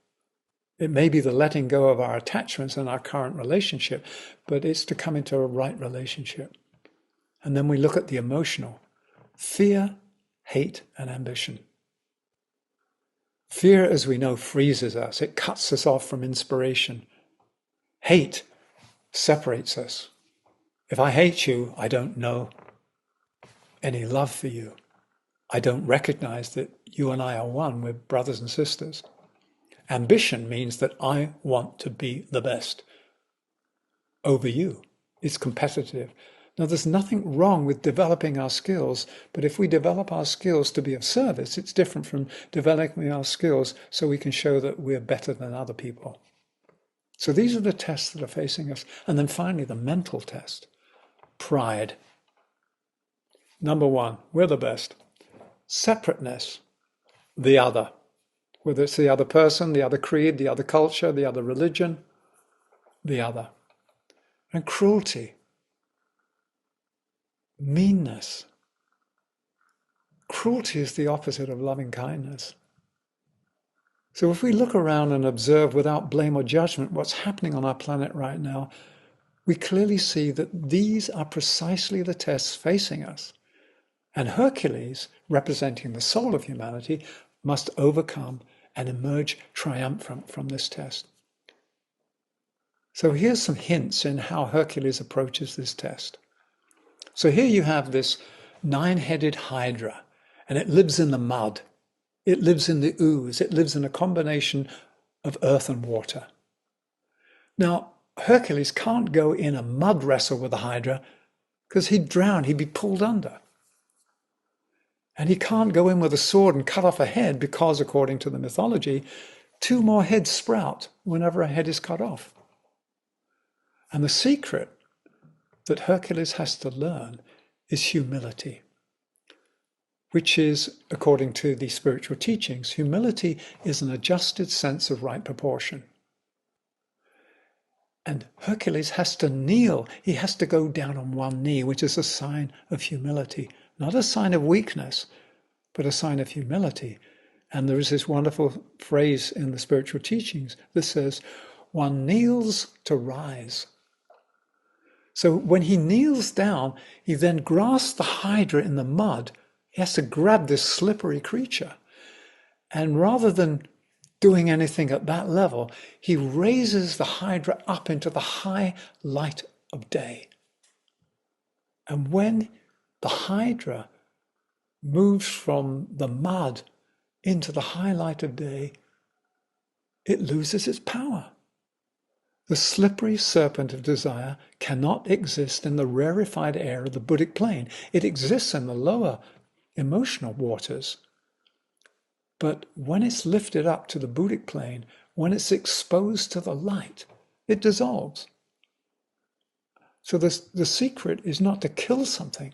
It may be the letting go of our attachments in our current relationship, but it's to come into a right relationship. And then we look at the emotional: fear, hate, and ambition. Fear, as we know, freezes us. It cuts us off from inspiration. Hate separates us. If I hate you, I don't know any love for you. I don't recognize that you and I are one. We're brothers and sisters. Ambition means that I want to be the best over you. It's competitive. Now, there's nothing wrong with developing our skills, but if we develop our skills to be of service, it's different from developing our skills so we can show that we're better than other people. So these are the tests that are facing us. And then finally, the mental test: pride. Number one, we're the best. Separateness, the other. Whether it's the other person, the other creed, the other culture, the other religion, the other. And cruelty, meanness. Cruelty is the opposite of loving kindness. So if we look around and observe without blame or judgment what's happening on our planet right now, we clearly see that these are precisely the tests facing us. And Hercules, representing the soul of humanity, must overcome and emerge triumphant from this test. So here's some hints in how Hercules approaches this test. So here you have this 9-headed hydra, and it lives in the mud. It lives in the ooze. It lives in a combination of earth and water. Now, Hercules can't go in a mud wrestle with the hydra because he'd drown, he'd be pulled under. And he can't go in with a sword and cut off a head because, according to the mythology, 2 more heads sprout whenever a head is cut off. And the secret that Hercules has to learn is humility, which is, according to the spiritual teachings, humility is an adjusted sense of right proportion. And Hercules has to kneel. He has to go down on one knee, which is a sign of humility. Not a sign of weakness, but a sign of humility. And there is this wonderful phrase in the spiritual teachings that says, one kneels to rise. So when he kneels down, he then grasps the hydra in the mud. He has to grab this slippery creature. And rather than doing anything at that level, he raises the hydra up into the high light of day. And when the hydra moves from the mud into the high light of day, it loses its power. The slippery serpent of desire cannot exist in the rarefied air of the Buddhic plane. It exists in the lower emotional waters. But when it's lifted up to the Buddhic plane, when it's exposed to the light, it dissolves. So the secret is not to kill something,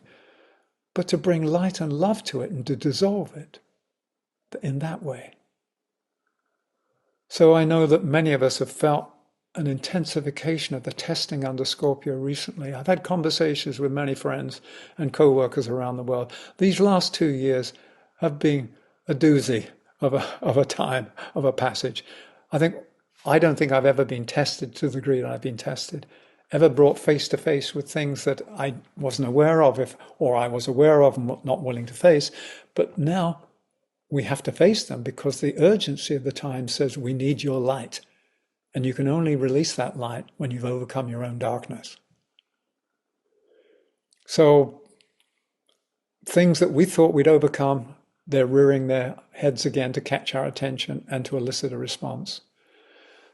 but to bring light and love to it and to dissolve it in that way. So I know that many of us have felt an intensification of the testing under Scorpio recently. I've had conversations with many friends and co-workers around the world. These last 2 years have been a doozy of a time, of a passage. I don't think I've ever been tested to the degree that I've been tested, ever brought face to face with things that I wasn't aware of, or I was aware of and not willing to face. But now we have to face them because the urgency of the time says we need your light. And you can only release that light when you've overcome your own darkness. So things that we thought we'd overcome, they're rearing their heads again to catch our attention and to elicit a response.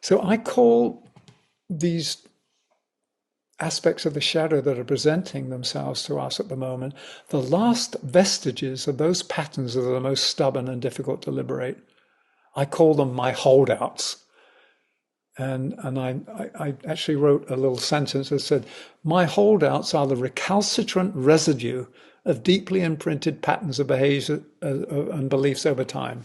So I call these aspects of the shadow that are presenting themselves to us at the moment the last vestiges of those patterns that are the most stubborn and difficult to liberate. I call them my holdouts. And I actually wrote a little sentence that said, my holdouts are the recalcitrant residue of deeply imprinted patterns of behavior and beliefs over time.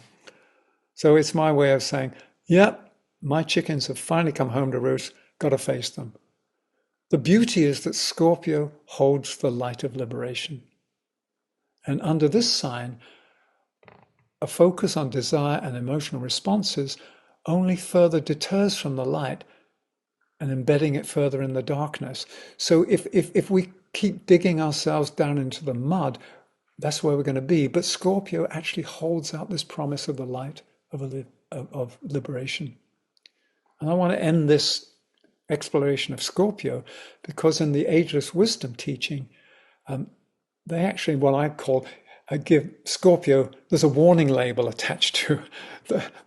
So it's my way of saying, yep, my chickens have finally come home to roost, got to face them. The beauty is that Scorpio holds the light of liberation. And under this sign, a focus on desire and emotional responses only further deters from the light and embedding it further in the darkness. So if we keep digging ourselves down into the mud, that's where we're going to be. But Scorpio actually holds out this promise of the light of liberation. And I want to end this exploration of Scorpio because in the Ageless Wisdom teaching, they actually, what I call, give Scorpio, there's a warning label attached to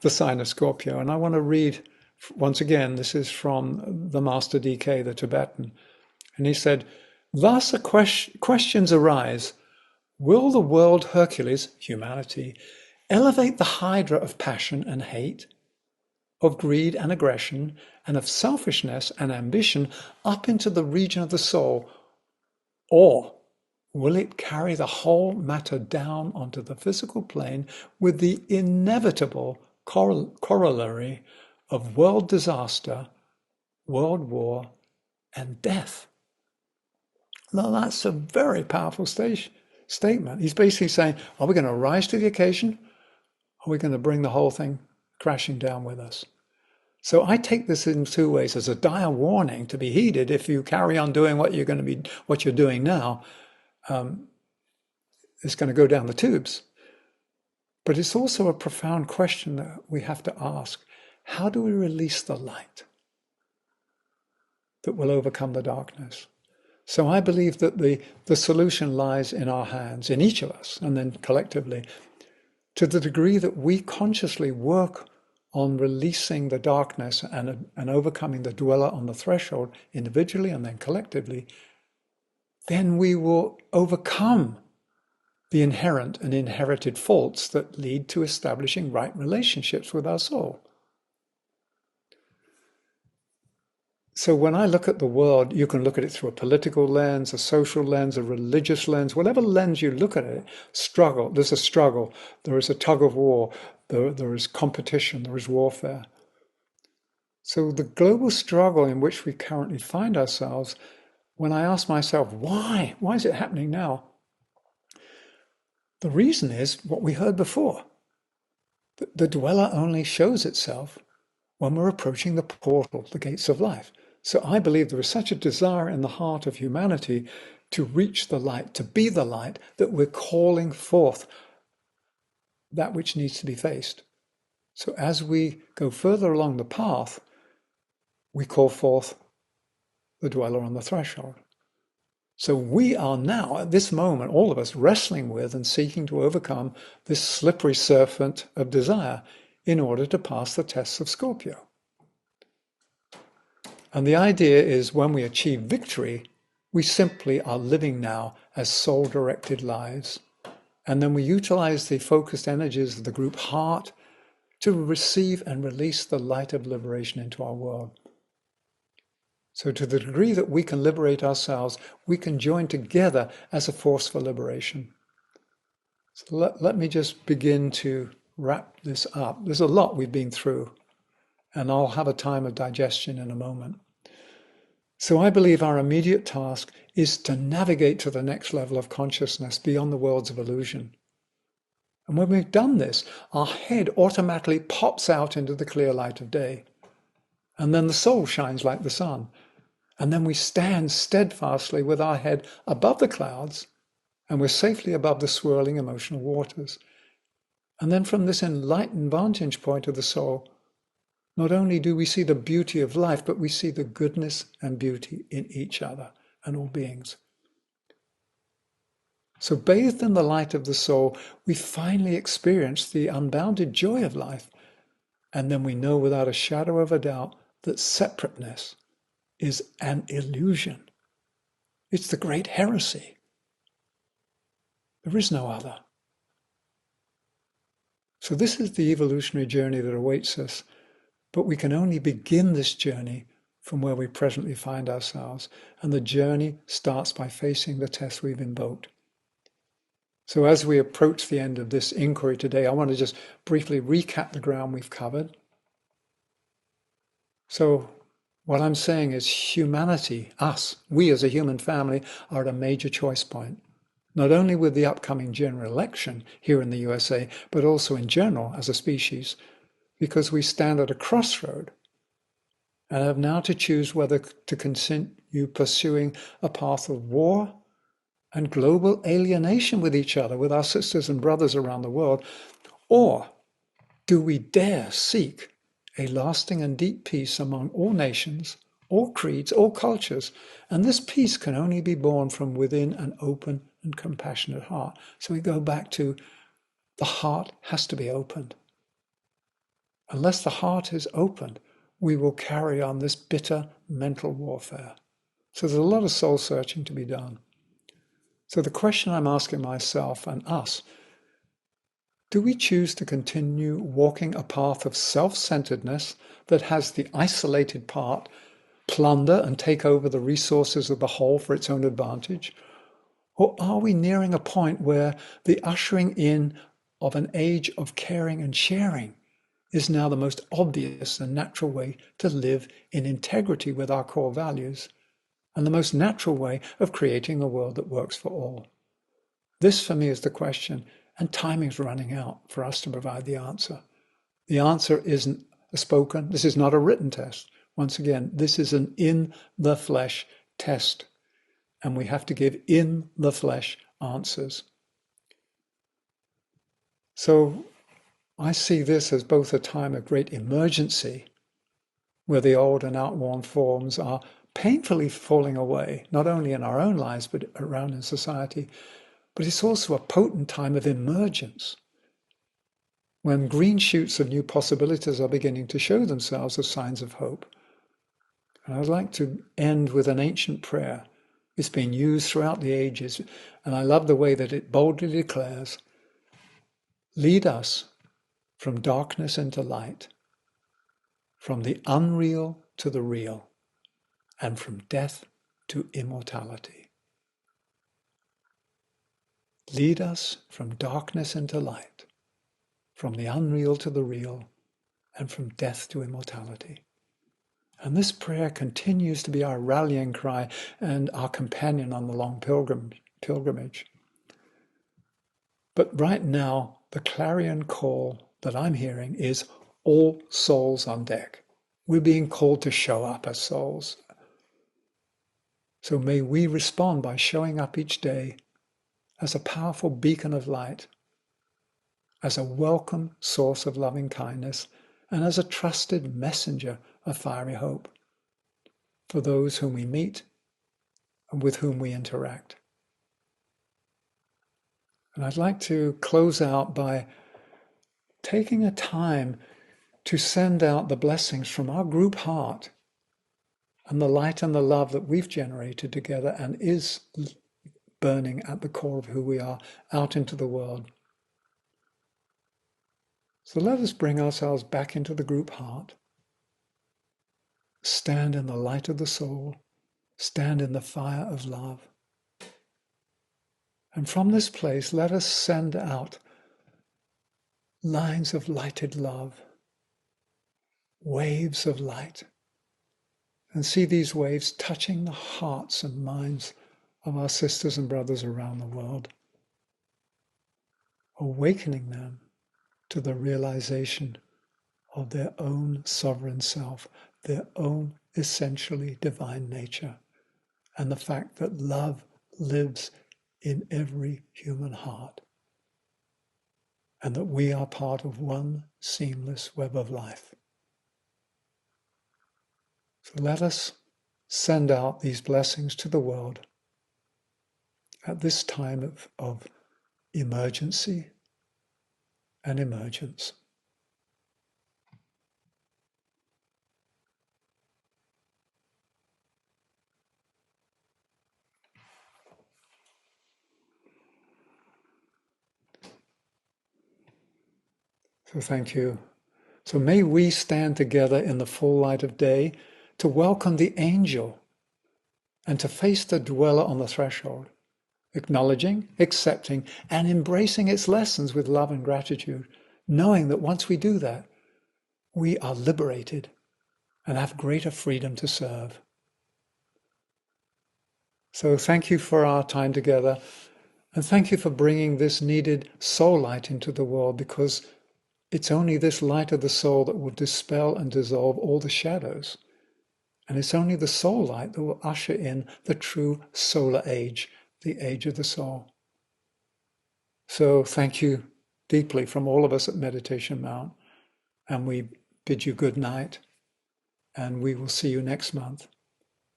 the sign of Scorpio. And I want to read, once again, this is from the Master DK, the Tibetan. And he said, thus questions arise, will the world Hercules, humanity, elevate the hydra of passion and hate, of greed and aggression, and of selfishness and ambition up into the region of the soul, or will it carry the whole matter down onto the physical plane with the inevitable corollary of world disaster, world war, and death? Now, that's a very powerful statement. He's basically saying, are we going to rise to the occasion? Or are we going to bring the whole thing crashing down with us? So I take this in two ways: as a dire warning to be heeded if you carry on doing what you're doing now. It's going to go down the tubes. But it's also a profound question that we have to ask. How do we release the light that will overcome the darkness? So I believe that the solution lies in our hands, in each of us, and then collectively, to the degree that we consciously work on releasing the darkness and overcoming the dweller on the threshold individually and then collectively, then we will overcome the inherent and inherited faults that lead to establishing right relationships with our soul. So when I look at the world, you can look at it through a political lens, a social lens, a religious lens, whatever lens you look at it, there's a struggle, there is a tug of war, there is competition, there is warfare. So the global struggle in which we currently find ourselves, when I ask myself, why is it happening now? The reason is what we heard before. The dweller only shows itself when we're approaching the portal, the gates of life. So I believe there is such a desire in the heart of humanity to reach the light, to be the light, that we're calling forth that which needs to be faced. So as we go further along the path, we call forth the dweller on the threshold. So we are now, at this moment, all of us wrestling with and seeking to overcome this slippery serpent of desire in order to pass the tests of Scorpio. And the idea is when we achieve victory, we simply are living now as soul-directed lives. And then we utilize the focused energies of the group heart to receive and release the light of liberation into our world. So to the degree that we can liberate ourselves, we can join together as a force for liberation. So let me just begin to wrap this up. There's a lot we've been through, and I'll have a time of digestion in a moment. So I believe our immediate task is to navigate to the next level of consciousness beyond the worlds of illusion. And when we've done this, our head automatically pops out into the clear light of day. And then the soul shines like the sun. And then we stand steadfastly with our head above the clouds, and we're safely above the swirling emotional waters. And then from this enlightened vantage point of the soul, not only do we see the beauty of life, but we see the goodness and beauty in each other and all beings. So bathed in the light of the soul, we finally experience the unbounded joy of life. And then we know without a shadow of a doubt that separateness is an illusion. It's the great heresy. There is no other. So this is the evolutionary journey that awaits us. But we can only begin this journey from where we presently find ourselves. And the journey starts by facing the test we've invoked. So as we approach the end of this inquiry today, I want to just briefly recap the ground we've covered. So what I'm saying is humanity, us, we as a human family are at a major choice point. Not only with the upcoming general election here in the USA, but also in general as a species, because we stand at a crossroad and have now to choose whether to continue pursuing a path of war and global alienation with each other, with our sisters and brothers around the world, or do we dare seek a lasting and deep peace among all nations, all creeds, all cultures? And this peace can only be born from within an open and compassionate heart. So we go back to the heart has to be opened. Unless the heart is opened, we will carry on this bitter mental warfare. So there's a lot of soul searching to be done. So the question I'm asking myself and us, do we choose to continue walking a path of self-centeredness that has the isolated part plunder and take over the resources of the whole for its own advantage? Or are we nearing a point where the ushering in of an age of caring and sharing is now the most obvious and natural way to live in integrity with our core values, and the most natural way of creating a world that works for all? This, for me, is the question, and timing's running out for us to provide the answer. The answer isn't a spoken, this is not a written test. Once again, this is an in the flesh test, and we have to give in the flesh answers. So I see this as both a time of great emergency, where the old and outworn forms are painfully falling away, not only in our own lives, but around in society. But it's also a potent time of emergence, when green shoots of new possibilities are beginning to show themselves as signs of hope. And I'd like to end with an ancient prayer. It's been used throughout the ages, and I love the way that it boldly declares, "Lead us from darkness into light, from the unreal to the real, and from death to immortality." Lead us from darkness into light, from the unreal to the real, and from death to immortality. And this prayer continues to be our rallying cry and our companion on the long pilgrimage. But right now, the clarion call that I'm hearing is all souls on deck. We're being called to show up as souls. So may we respond by showing up each day as a powerful beacon of light, as a welcome source of loving kindness, and as a trusted messenger of fiery hope for those whom we meet and with whom we interact. And I'd like to close out by taking a time to send out the blessings from our group heart and the light and the love that we've generated together and is burning at the core of who we are out into the world. So let us bring ourselves back into the group heart. Stand in the light of the soul. Stand in the fire of love. And from this place, let us send out lines of lighted love, waves of light, and see these waves touching the hearts and minds of our sisters and brothers around the world, awakening them to the realization of their own sovereign self, their own essentially divine nature, and the fact that love lives in every human heart, and that we are part of one seamless web of life. So let us send out these blessings to the world at this time of emergency and emergence. So thank you So may we stand together in the full light of day to welcome the angel and to face the dweller on the threshold, acknowledging, accepting, and embracing its lessons with love and gratitude, knowing that once we do that, we are liberated and have greater freedom to serve. So thank you for our time together, and thank you for bringing this needed soul light into the world, because it's only this light of the soul that will dispel and dissolve all the shadows. And it's only the soul light that will usher in the true solar age, the age of the soul. So thank you deeply from all of us at Meditation Mount. And we bid you good night. And we will see you next month.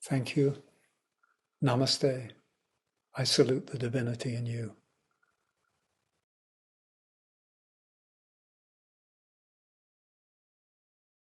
Thank you. Namaste. I salute the divinity in you.